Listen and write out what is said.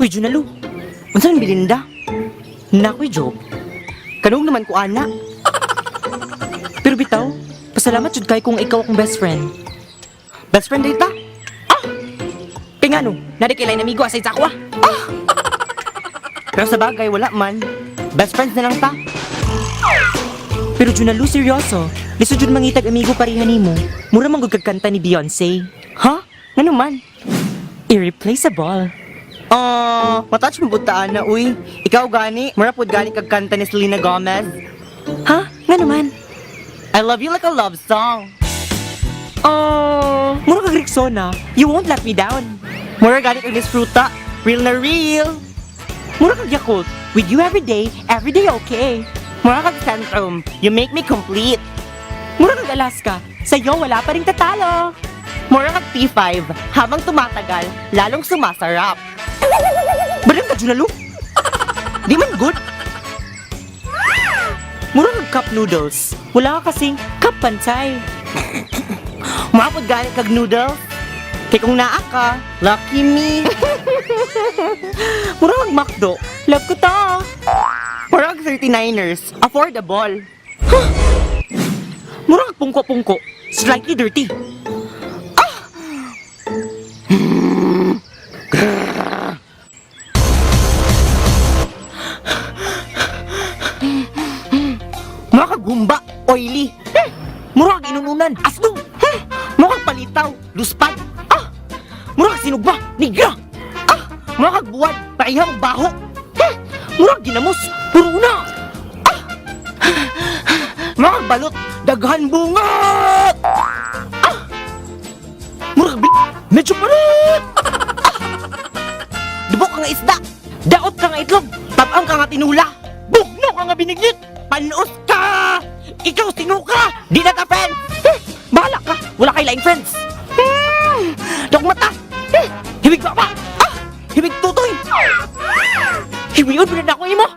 Kuy Junalu, unsa man Belinda? Nakoy joke. Kanung naman ko ana. Pero bitaw, pasalamat jud kay kung ikaw akong best friend. Best friend dita? Ah! Kaya nga no, nadikilay na amigo asay sa ako ah. Pero sa bagay, wala man. Best friends na lang ta. Pero Junalu, seryoso. Liso jud mangitag amigo pareha nimo. Mura man gud kagkanta ni Beyonce. Ha? Ngano man? Irreplaceable. Matouch mo butaan na, uy. Ikaw gani, mura pud gani kagkanta ni Selena Gomez. Ha? Ngano man? I love you like a love song. Mura kag Rexona. You won't let me down. Mura gani kag Miss Fruta. Real na real. Mura kag Yakult. With you every day okay. Mura kag Centrum. You make me complete. Mura kag Alaska. Sa'yo wala pa ring tatalo. Mura kag T5. Habang tumatagal, lalong sumasarap. Balang ka, Junalu? Di man good. Mura kag cup noodles. Wala ka kasing cup pansay. Mapod gani kag noodles. Kay kung naa ka, lucky me. Mura kag McDo. Love ko ta. Mura kag 39ers. Affordable. Huh? Mura kag pungko-pungko. Slightly dirty. Mura kag gumba. Oily. Mura kag inununan. Asdong. Mura kag palitaw. Luspad. Mura kag sinugba. Nigra. Mura kag buwad. Paihang baho. Mura kag ginamos. Puro una. Mura kag balot. Daghan bunga. Mura kag medyo palit. Dubok ka nga isda. Daot ka nga itlog. Tabang ka nga tinula. Bugno ka nga binignit. Panos ka. Ikaw sino ka. Di na ka friends. Bahala ka. Wala kay laing friends. Dog mata. Hibig baba. Hibig tutoy. Hiwiyon mo na ako imo.